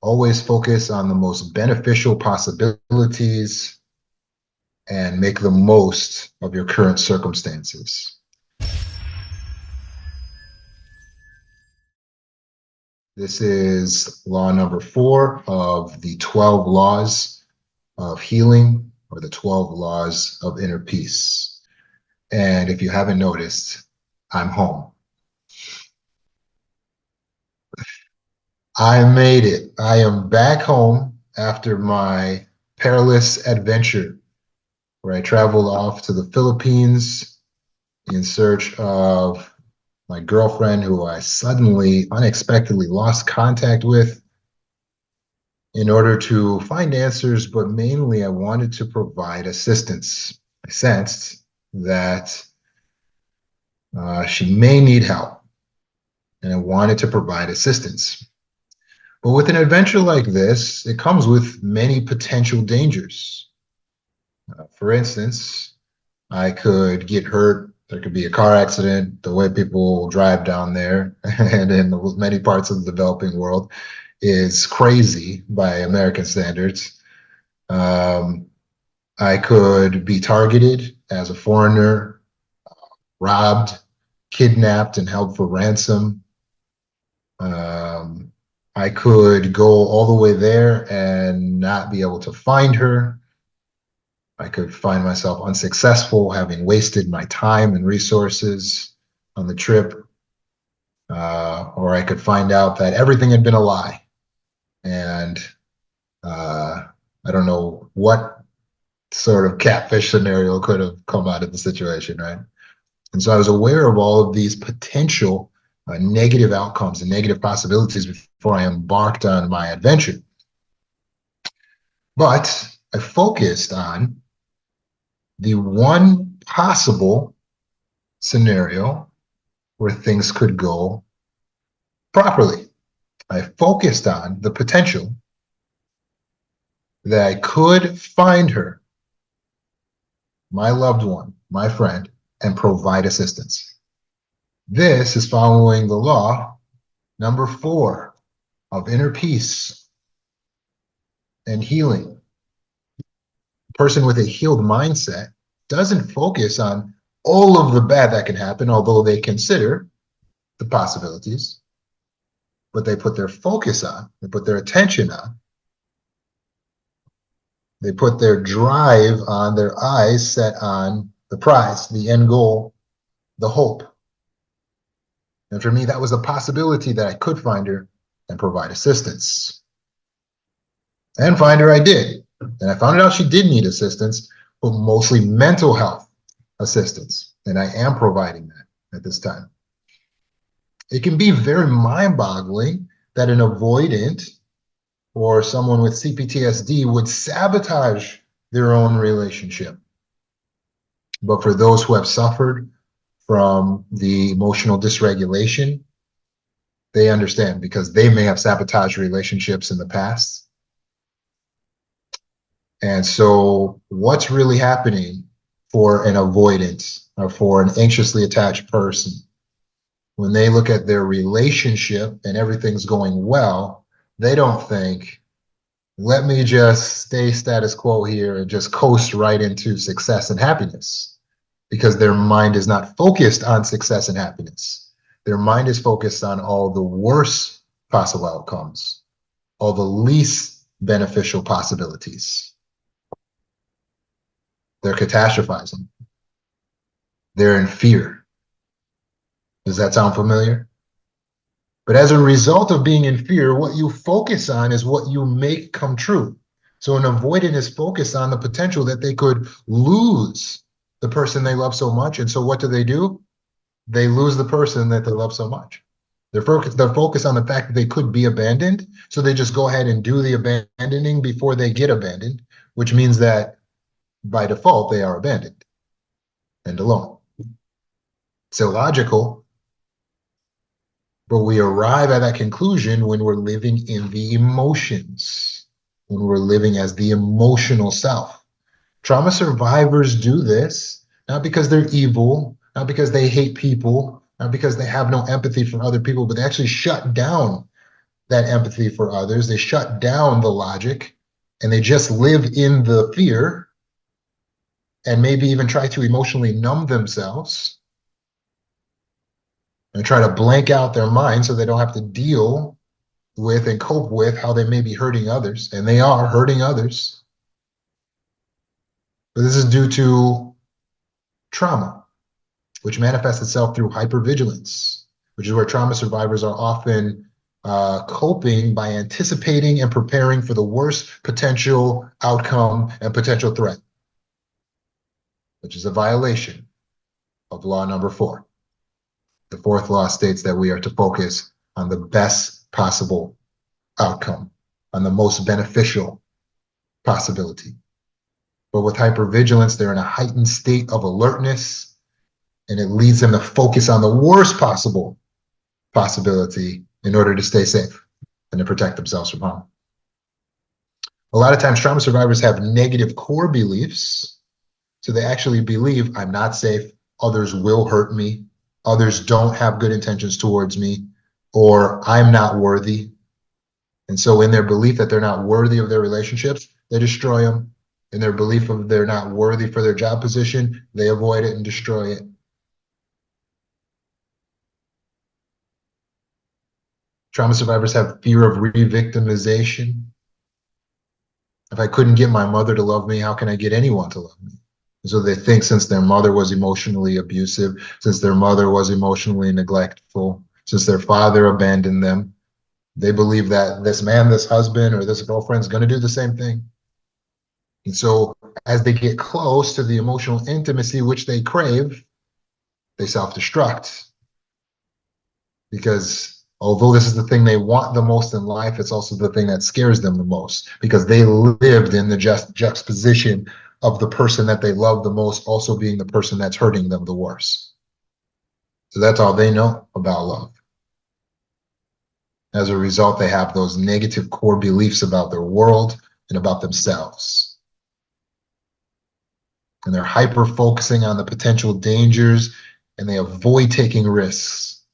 Always focus on the most beneficial possibilities and make the most of your current circumstances. This is law number 4 of the 12 laws of healing, or the 12 laws of inner peace. And if you haven't noticed, I'm home. I made it. I am back home after my perilous adventure where I traveled off to the Philippines in search of my girlfriend, who I suddenly, unexpectedly lost contact with, in order to find answers, but mainly I wanted to provide assistance. I sensed that she may need help, and I wanted to provide assistance. But with an adventure like this, it comes with many potential dangers. For instance, I could get hurt. There could be a car accident. The way people drive down there and in many parts of the developing world is crazy by American standards. I could be targeted as a foreigner, robbed, kidnapped, and held for ransom. I could go all the way there and not be able to find her. I could find myself unsuccessful, having wasted my time and resources on the trip. Or I could find out that everything had been a lie. And I don't know what sort of catfish scenario could have come out of the situation, right? And so I was aware of all of these potential negative outcomes and negative possibilities before I embarked on my adventure. But I focused on the one possible scenario where things could go properly. I focused on the potential that I could find her, my loved one, my friend, and provide assistance. This is following the law number 4 of inner peace and healing. A person with a healed mindset doesn't focus on all of the bad that can happen, although they consider the possibilities, but they put their focus on, they put their attention on, they put their drive on, their eyes set on the prize, the end goal, the hope. And for me, that was a possibility that I could find her and provide assistance. And find her I did. And I found out she did need assistance, but mostly mental health assistance. And I am providing that at this time. It can be very mind-boggling that an avoidant or someone with CPTSD would sabotage their own relationship. But for those who have suffered from the emotional dysregulation, they understand, because they may have sabotaged relationships in the past. And so what's really happening for an avoidant or for an anxiously attached person when they look at their relationship and everything's going well? They don't think, let me just stay status quo here and just coast right into success and happiness, because their mind is not focused on success and happiness. Their mind is focused on all the worst possible outcomes, all the least beneficial possibilities. They're catastrophizing. They're in fear. Does that sound familiar? But as a result of being in fear, what you focus on is what you make come true. So an avoidant is focused on the potential that they could lose the person they love so much. And so what do? They lose the person that they love so much. They're focused on the fact that they could be abandoned. So they just go ahead and do the abandoning before they get abandoned, which means that by default, they are abandoned and alone. It's illogical, but we arrive at that conclusion when we're living in the emotions, when we're living as the emotional self. Trauma survivors do this, not because they're evil, not because they hate people, not because they have no empathy for other people, but they actually shut down that empathy for others. They shut down the logic and they just live in the fear and maybe even try to emotionally numb themselves and try to blank out their mind so they don't have to deal with and cope with how they may be hurting others. And they are hurting others. But this is due to trauma, which manifests itself through hypervigilance, which is where trauma survivors are often coping by anticipating and preparing for the worst potential outcome and potential threat, which is a violation of law number 4. The 4th law states that we are to focus on the best possible outcome, on the most beneficial possibility. But with hypervigilance, they're in a heightened state of alertness, and it leads them to focus on the worst possible possibility in order to stay safe and to protect themselves from harm. A lot of times, trauma survivors have negative core beliefs. So they actually believe I'm not safe, others will hurt me, others don't have good intentions towards me, or I'm not worthy. And so in their belief that they're not worthy of their relationships, they destroy them. In their belief of they're not worthy for their job position, they avoid it and destroy it. Trauma survivors have fear of re-victimization. If I couldn't get my mother to love me, how can I get anyone to love me? So they think since their mother was emotionally abusive, since their mother was emotionally neglectful, since their father abandoned them, they believe that this man, this husband, or this girlfriend is going to do the same thing. And so as they get close to the emotional intimacy which they crave, they self-destruct. Because although this is the thing they want the most in life, it's also the thing that scares them the most, because they lived in the juxtaposition of the person that they love the most also being the person that's hurting them the worst. So that's all they know about love. As a result, they have those negative core beliefs about their world and about themselves. And they're hyper focusing on the potential dangers, and they avoid taking risks,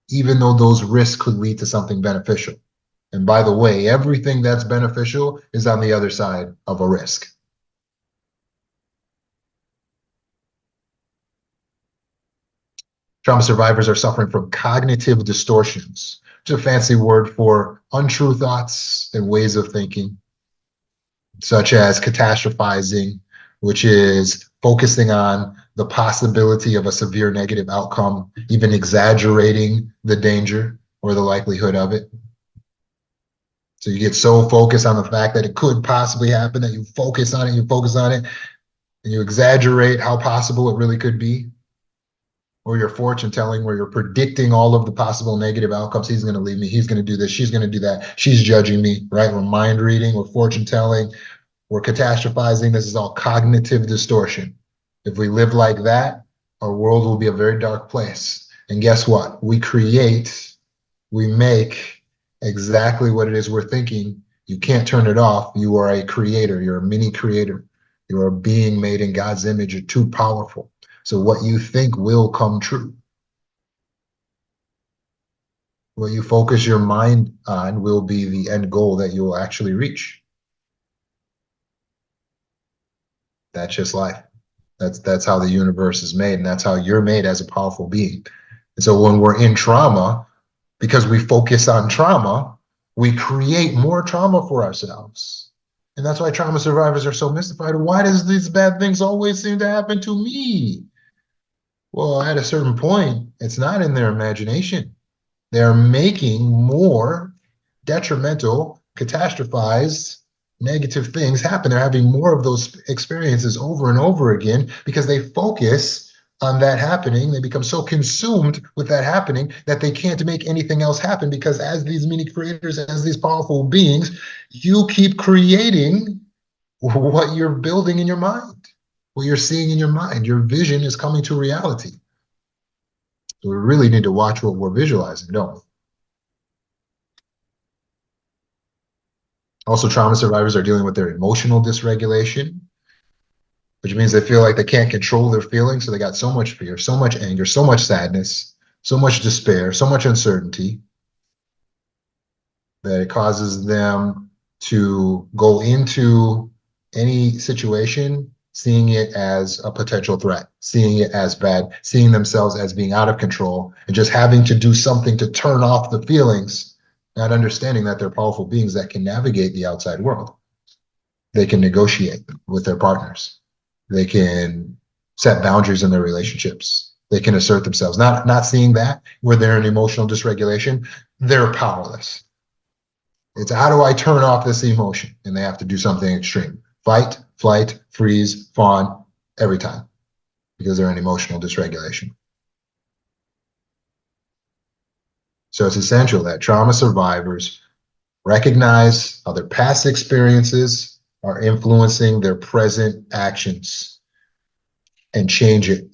even though those risks could lead to something beneficial. And by the way, everything that's beneficial is on the other side of a risk. Trauma survivors are suffering from cognitive distortions, which is a fancy word for untrue thoughts and ways of thinking, such as catastrophizing, which is focusing on the possibility of a severe negative outcome, even exaggerating the danger or the likelihood of it. So you get so focused on the fact that it could possibly happen that you focus on it, and you exaggerate how possible it really could be. Or your fortune telling, where you're predicting all of the possible negative outcomes. He's going to leave me. He's going to do this. She's going to do that. She's judging me, right? We're mind reading. We're fortune telling. We're catastrophizing. This is all cognitive distortion. If we live like that, our world will be a very dark place. And guess what? We make exactly what it is we're thinking. You can't turn it off. You are a creator. You're a mini creator. You're a being made in God's image. You're too powerful. So what you think will come true. What you focus your mind on will be the end goal that you will actually reach. That's just life. That's how the universe is made, and that's how you're made as a powerful being. And so when we're in trauma, because we focus on trauma, we create more trauma for ourselves. And that's why trauma survivors are so mystified. Why does these bad things always seem to happen to me? Well, at a certain point, it's not in their imagination. They're making more detrimental, catastrophized, negative things happen. They're having more of those experiences over and over again because they focus on that happening. They become so consumed with that happening that they can't make anything else happen, because as these mini creators, as these powerful beings, you keep creating what you're building in your mind. What you're seeing in your mind. Your vision is coming to reality. So we really need to watch what we're visualizing, don't we? Also, trauma survivors are dealing with their emotional dysregulation, which means they feel like they can't control their feelings. So they got so much fear, so much anger, so much sadness, so much despair, so much uncertainty. that it causes them to go into any situation seeing it as a potential threat, seeing it as bad, seeing themselves as being out of control, and just having to do something to turn off the feelings, not understanding that they're powerful beings that can navigate the outside world. They can negotiate with their partners. They can set boundaries in their relationships. They can assert themselves. Not seeing that where they're in emotional dysregulation, they're powerless. It's how do I turn off this emotion? And they have to do something extreme. Fight, flight, freeze, fawn, every time because they're in emotional dysregulation. So it's essential that trauma survivors recognize how their past experiences are influencing their present actions and change it.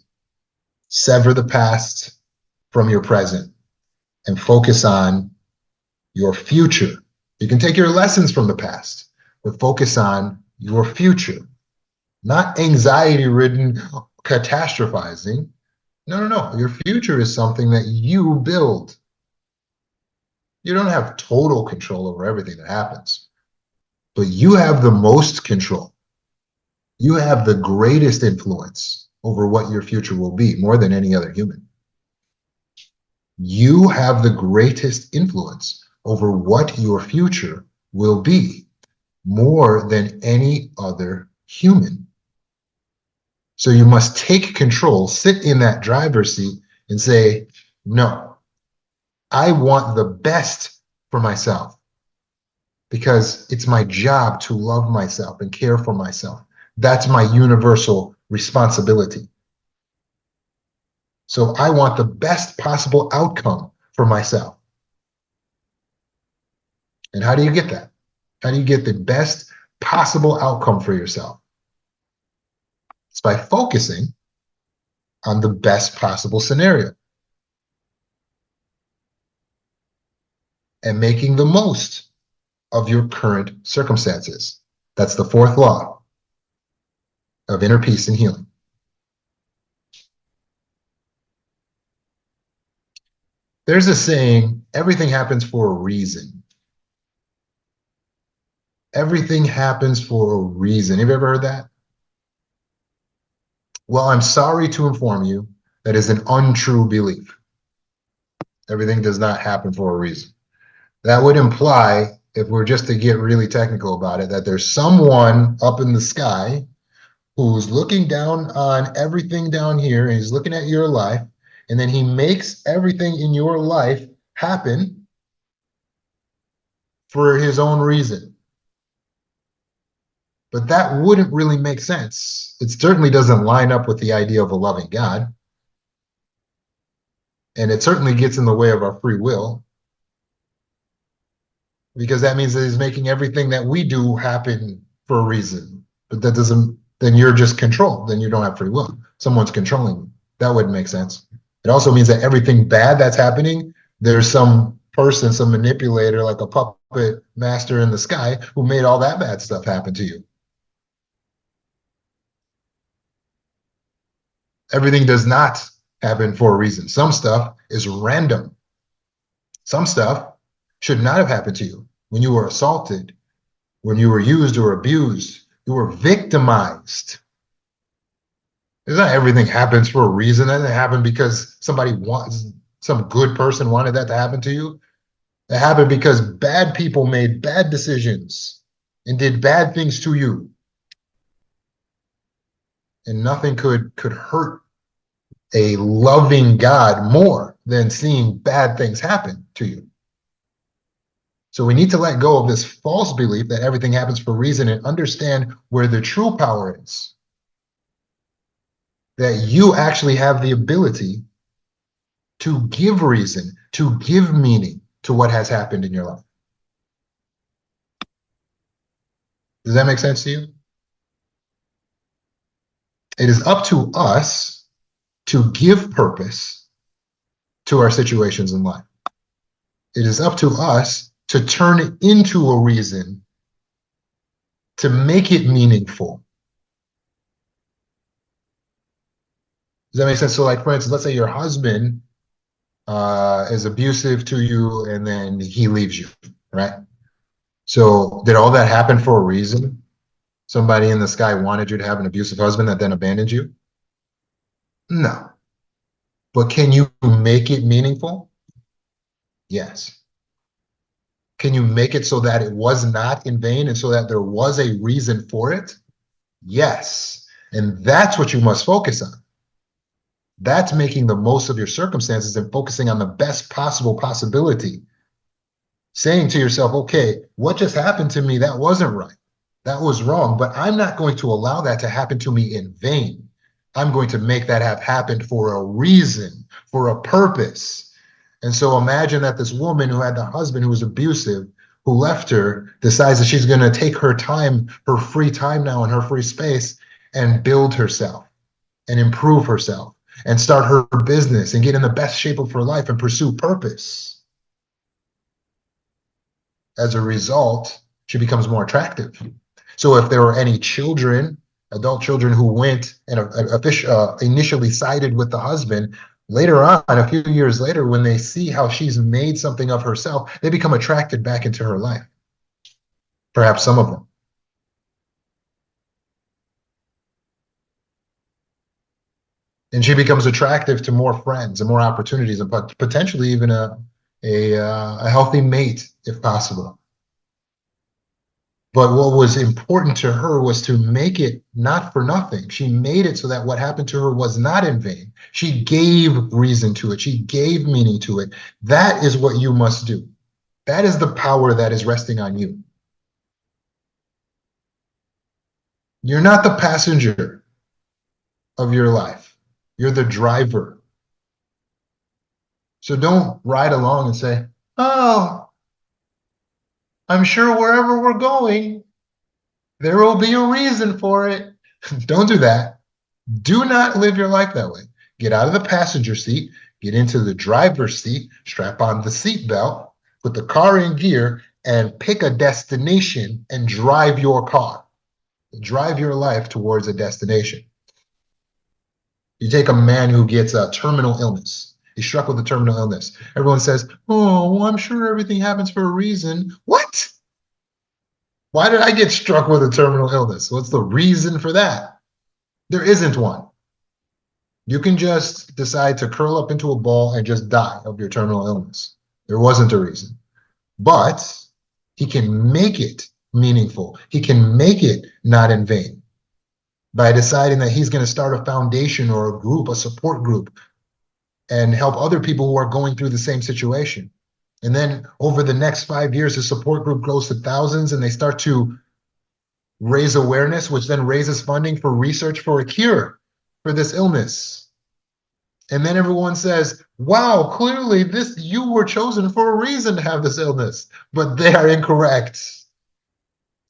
Sever the past from your present and focus on your future. You can take your lessons from the past, but focus on your future, not anxiety-ridden catastrophizing. No. Your future is something that you build. You don't have total control over everything that happens, but you have the most control. You have the greatest influence over what your future will be, more than any other human. You have the greatest influence over what your future will be, more than any other human. So you must take control, sit in that driver's seat and say, no, I want the best for myself because it's my job to love myself and care for myself. That's my universal responsibility. So I want the best possible outcome for myself. And how do you get that? How do you get the best possible outcome for yourself? It's by focusing on the best possible scenario and making the most of your current circumstances. That's the fourth law of inner peace and healing. There's a saying, everything happens for a reason. Everything happens for a reason. Have you ever heard that? Well, I'm sorry to inform you that is an untrue belief. Everything does not happen for a reason. That would imply, if we're just to get really technical about it, that there's someone up in the sky who's looking down on everything down here and he's looking at your life, and then he makes everything in your life happen for his own reason. But that wouldn't really make sense. It certainly doesn't line up with the idea of a loving God. And it certainly gets in the way of our free will, because that means that he's making everything that we do happen for a reason. But that doesn't, then you're just controlled. Then you don't have free will. Someone's controlling you. That wouldn't make sense. It also means that everything bad that's happening, there's some person, some manipulator, like a puppet master in the sky who made all that bad stuff happen to you. Everything does not happen for a reason. Some stuff is random. Some stuff should not have happened to you. When you were assaulted, when you were used or abused, you were victimized. It's not everything happens for a reason. That doesn't happen because somebody wants, some good person wanted that to happen to you. It happened because bad people made bad decisions and did bad things to you. And nothing could hurt a loving God more than seeing bad things happen to you. So we need to let go of this false belief that everything happens for a reason and understand where the true power is. That you actually have the ability to give reason, to give meaning to what has happened in your life. Does that make sense to you? It is up to us to give purpose to our situations in life. It is up to us to turn it into a reason, to make it meaningful. Does that make sense? So like, for instance, let's say your husband is abusive to you and then he leaves you, right? So did all that happen for a reason? Somebody in the sky wanted you to have an abusive husband that then abandoned you? No. But can you make it meaningful? Yes. Can you make it so that it was not in vain and so that there was a reason for it? Yes. And that's what you must focus on. That's making the most of your circumstances and focusing on the best possible possibility. Saying to yourself, okay, what just happened to me? That wasn't right. That was wrong, but I'm not going to allow that to happen to me in vain. I'm going to make that have happened for a reason, for a purpose. And so imagine that this woman who had the husband who was abusive, who left her, decides that she's going to take her time, her free time now in her free space, and build herself and improve herself and start her business and get in the best shape of her life and pursue purpose. As a result, she becomes more attractive. So if there were any children, adult children who went and initially sided with the husband, later on, a few years later, when they see how she's made something of herself, they become attracted back into her life. Perhaps some of them. And she becomes attractive to more friends and more opportunities and potentially even a healthy mate if possible. But what was important to her was to make it not for nothing. She made it so that what happened to her was not in vain. She gave reason to it. She gave meaning to it. That is what you must do. That is the power that is resting on you. You're not the passenger of your life. You're the driver. So don't ride along and say, oh, I'm sure wherever we're going, there will be a reason for it. Don't do that. Do not live your life that way. Get out of the passenger seat, get into the driver's seat, strap on the seatbelt, put the car in gear, and pick a destination and drive your car. Drive your life towards a destination. You take a man who gets a terminal illness. He's struck with a terminal illness. Everyone says, oh, well, I'm sure everything happens for a reason. What? Why did I get struck with a terminal illness? What's the reason for that? There isn't one. You can just decide to curl up into a ball and just die of your terminal illness. There wasn't a reason. But he can make it meaningful. He can make it not in vain by deciding that he's going to start a foundation or a group, a support group, and help other people who are going through the same situation. And then over the next 5 years, the support group grows to thousands and they start to raise awareness, which then raises funding for research for a cure for this illness. And then everyone says, wow, clearly you were chosen for a reason to have this illness, but they are incorrect.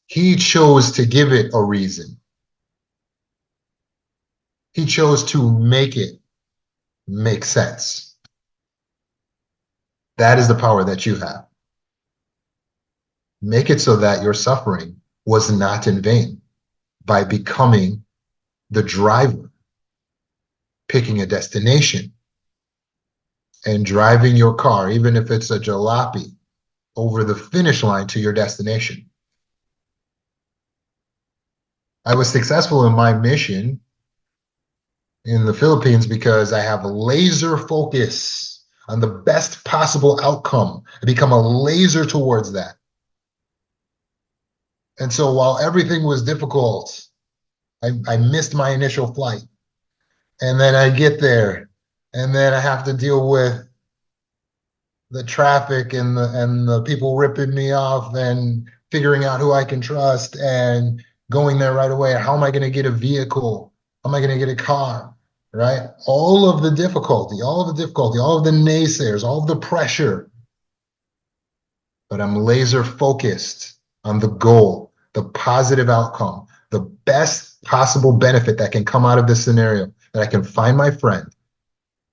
He chose to give it a reason. He chose to make it make sense. That is the power that you have. Make it so that your suffering was not in vain by becoming the driver, picking a destination, and driving your car, even if it's a jalopy, over the finish line to your destination. I was successful in my mission in the Philippines because I have a laser focus on the best possible outcome. I become a laser towards that. And so while everything was difficult, I missed my initial flight. And then I get there, and then I have to deal with the traffic and the people ripping me off and figuring out who I can trust and going there right away. How am I going to get a vehicle? How am I going to get a car? Right? All of the difficulty, all of the naysayers, all of the pressure. But I'm laser focused on the goal, the positive outcome, the best possible benefit that can come out of this scenario, that I can find my friend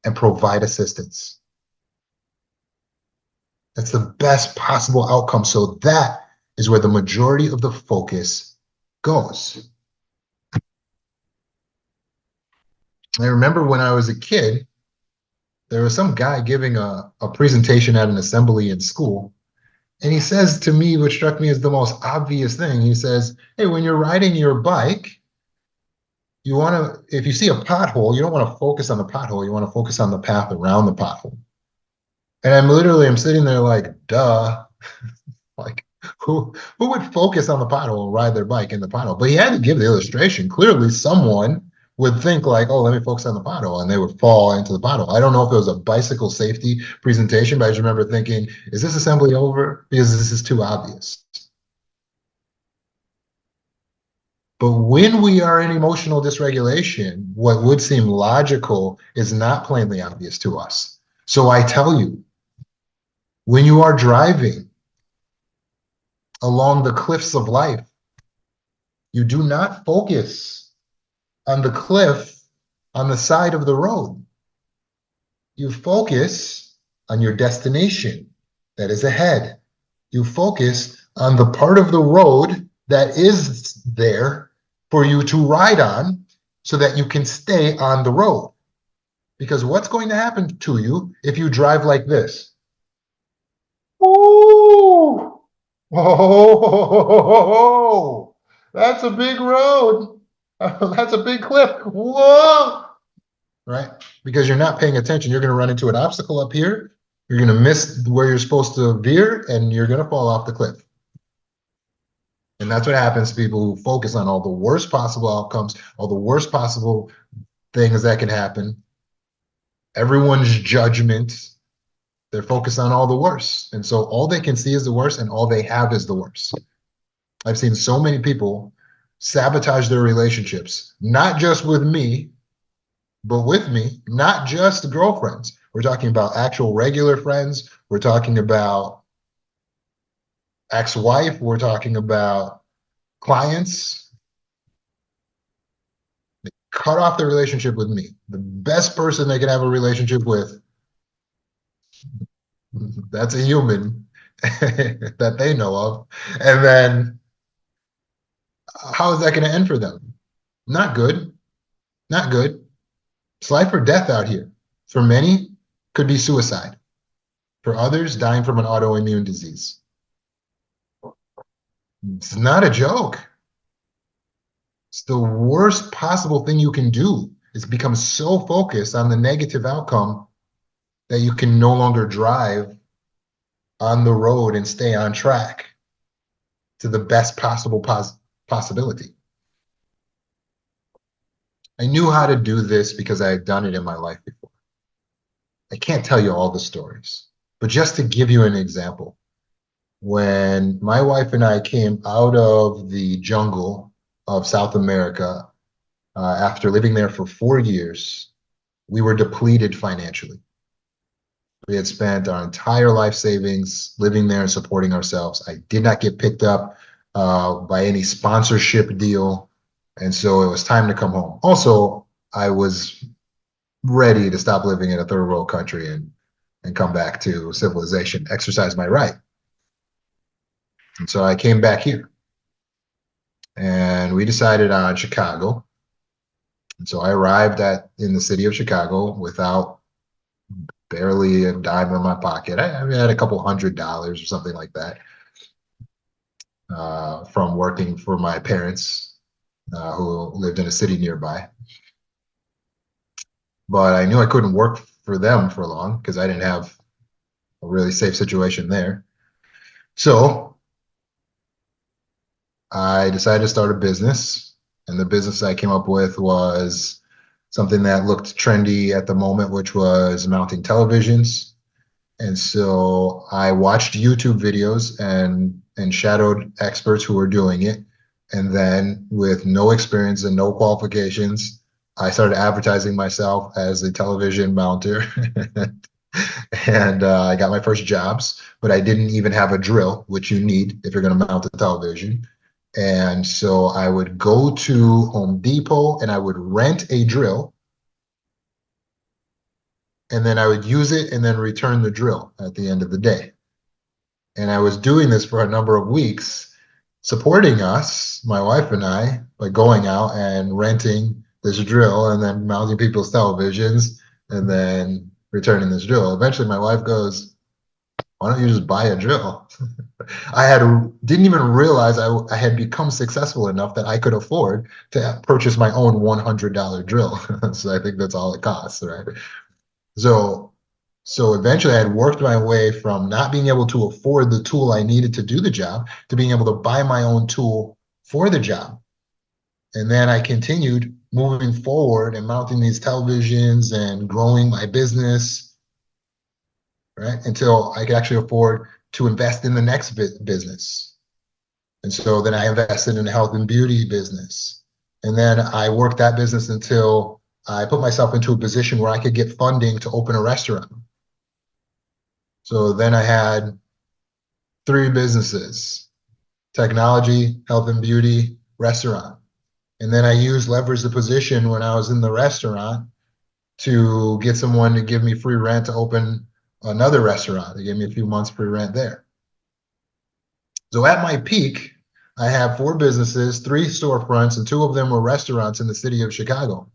and provide assistance. That's the best possible outcome. So that is where the majority of the focus goes. I remember when I was a kid, there was some guy giving a presentation at an assembly in school, And he says to me, what struck me as the most obvious thing, he says, hey, when you're riding your bike, you want to, if you see a pothole, you don't want to focus on the pothole. You want to focus on the path around the pothole. And I'm sitting there like, duh. Like, who would focus on the pothole and ride their bike in the pothole? But he had to give the illustration. Clearly, someone would think like, oh, let me focus on the pothole, and they would fall into the pothole. I don't know if it was a bicycle safety presentation, but I just remember thinking, is this assembly over? Because this is too obvious. But when we are in emotional dysregulation, what would seem logical is not plainly obvious to us. So I tell you, when you are driving along the cliffs of life, you do not focus on the cliff on the side of the road. You focus on your destination that is ahead. You focus on the part of the road that is there for you to ride on so that you can stay on the road. Because what's going to happen to you if you drive like this? Ooh, oh, that's a big road. That's a big cliff. Whoa, right? Because you're not paying attention. You're going to run into an obstacle up here. You're going to miss where you're supposed to veer, and you're going to fall off the cliff. And that's what happens to people who focus on all the worst possible outcomes, all the worst possible things that can happen. Everyone's judgment. They're focused on all the worst. And so all they can see is the worst, and all they have is the worst. I've seen so many people sabotage their relationships, not just with me, but with me, not just girlfriends. We're talking about actual regular friends. We're talking about ex-wife. We're talking about clients. They cut off the relationship with me. The best person they can have a relationship with, that's a human that they know of. And then how is that going to end for them? Not good. Not good. It's life or death out here. For many, could be suicide. For others, dying from an autoimmune disease. It's not a joke. It's the worst possible thing you can do is become so focused on the negative outcome that you can no longer drive on the road and stay on track to the best possible possibility. I knew how to do this because I had done it in my life before. I can't tell you all the stories, but just to give you an example, when my wife and I came out of the jungle of South America, after living there for 4 years, we were depleted financially. We had spent our entire life savings living there and supporting ourselves. I did not get picked up by any sponsorship deal. And so it was time to come home. Also, I was ready to stop living in a third world country and come back to civilization, exercise my right. And so I came back here. And we decided on Chicago. And so I arrived in the city of Chicago without barely a dime in my pocket. I had a couple $100 or something like that from working for my parents who lived in a city nearby. But I knew I couldn't work for them for long because I didn't have a really safe situation there. So I decided to start a business, and the business I came up with was something that looked trendy at the moment, which was mounting televisions. And so I watched YouTube videos and shadowed experts who were doing it. And then with no experience and no qualifications, I started advertising myself as a television mounter. And I got my first jobs, but I didn't even have a drill, which you need if you're going to mount a television. And so I would go to Home Depot and I would rent a drill, and then I would use it and then return the drill at the end of the day. And I was doing this for a number of weeks, supporting us, my wife and I, by going out and renting this drill and then mounting people's televisions and then returning this drill. Eventually my wife goes, Why don't you just buy a drill? Didn't even realize I had become successful enough that I could afford to purchase my own $100 drill. So I think that's all it costs, right? So so eventually I had worked my way from not being able to afford the tool I needed to do the job to being able to buy my own tool for the job. And then I continued moving forward and mounting these televisions and growing my business, right? Until I could actually afford to invest in the next business. And so then I invested in the health and beauty business. And then I worked that business until I put myself into a position where I could get funding to open a restaurant. So then I had three businesses: technology, health and beauty, restaurant. And then I used leverage the position when I was in the restaurant to get someone to give me free rent to open another restaurant. They gave me a few months free rent there. So at my peak, I have four businesses, three storefronts, and two of them were restaurants in the city of Chicago.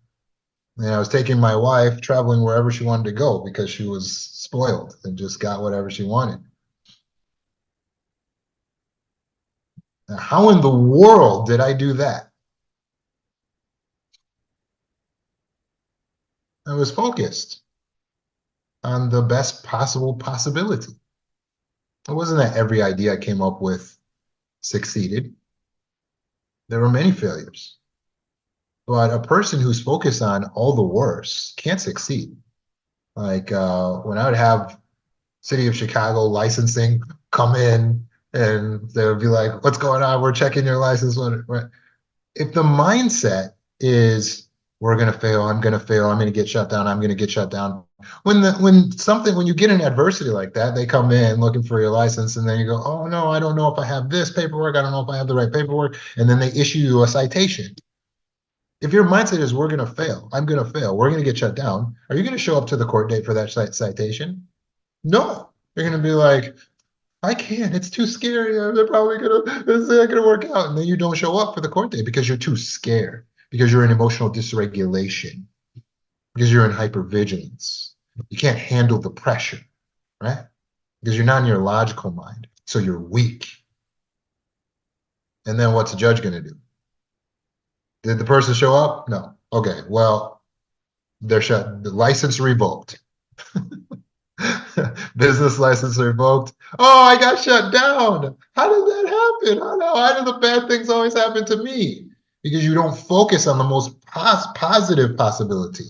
And I was taking my wife traveling wherever she wanted to go because she was spoiled and just got whatever she wanted. Now, how in the world did I do that? I was focused on the best possible possibility. It wasn't that every idea I came up with succeeded. There were many failures. But a person who's focused on all the worst can't succeed. Like when I would have City of Chicago licensing come in and they would be like, "What's going on? We're checking your license." If the mindset is we're gonna fail, I'm gonna fail, I'm gonna get shut down, I'm gonna get shut down. When you get an adversity like that, they come in looking for your license, and then you go, "Oh no, I don't know if I have this paperwork, I don't know if I have the right paperwork," and then they issue you a citation. If your mindset is we're gonna fail, I'm gonna fail, we're gonna get shut down, are you gonna show up to the court date for that citation? No. You're gonna be like, I can't. It's too scary. They're probably gonna. This is not gonna work out, and then you don't show up for the court date because you're too scared, because you're in emotional dysregulation, because you're in hypervigilance. You can't handle the pressure, right? Because you're not in your logical mind, so you're weak. And then what's the judge gonna do? Did the person show up? No. Okay. Well, they're shut. The license revoked. Business license revoked. Oh, I got shut down. How did that happen? Why do the bad things always happen to me? Because you don't focus on the most positive possibility.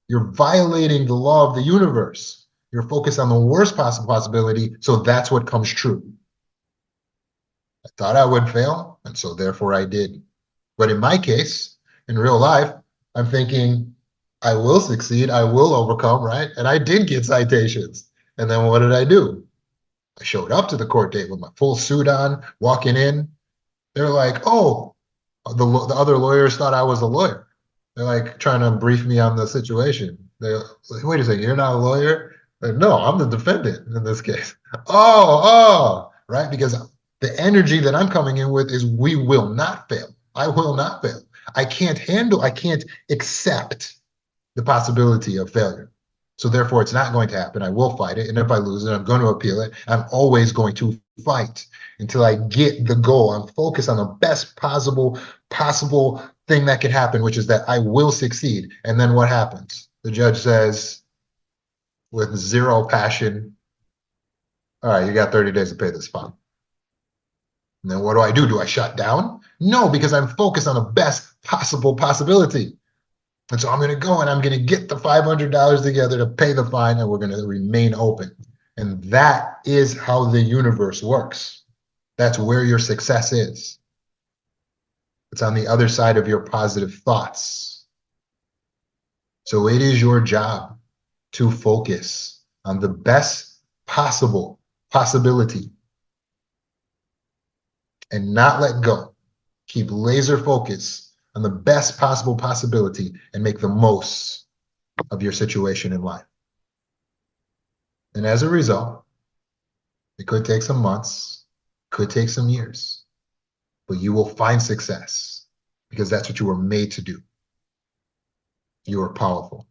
You're violating the law of the universe. You're focused on the worst possible possibility, so that's what comes true. I thought I would fail, and so therefore I did. But in my case, in real life, I'm thinking, I will succeed, I will overcome, right? And I did get citations. And then what did I do? I showed up to the court date with my full suit on, walking in. They're like, oh, the other lawyers thought I was a lawyer. They're like trying to brief me on the situation. They're like, wait a second, you're not a lawyer? Like, no, I'm the defendant in this case. Right? Because the energy that I'm coming in with is we will not fail. I will not fail. I can't accept the possibility of failure. So therefore, it's not going to happen. I will fight it. And if I lose it, I'm going to appeal it. I'm always going to fight until I get the goal. I'm focused on the best possible thing that can happen, which is that I will succeed. And then what happens? The judge says, with zero passion, all right, you got 30 days to pay this fine. And then what do? Do I shut down? No, because I'm focused on the best possible possibility. And so I'm going to go and I'm going to get the $500 together to pay the fine, and we're going to remain open. And that is how the universe works. That's where your success is. It's on the other side of your positive thoughts. So it is your job to focus on the best possible possibility and not let go. Keep laser focus on the best possible possibility and make the most of your situation in life. And as a result, it could take some months, could take some years, but you will find success because that's what you were made to do. You are powerful.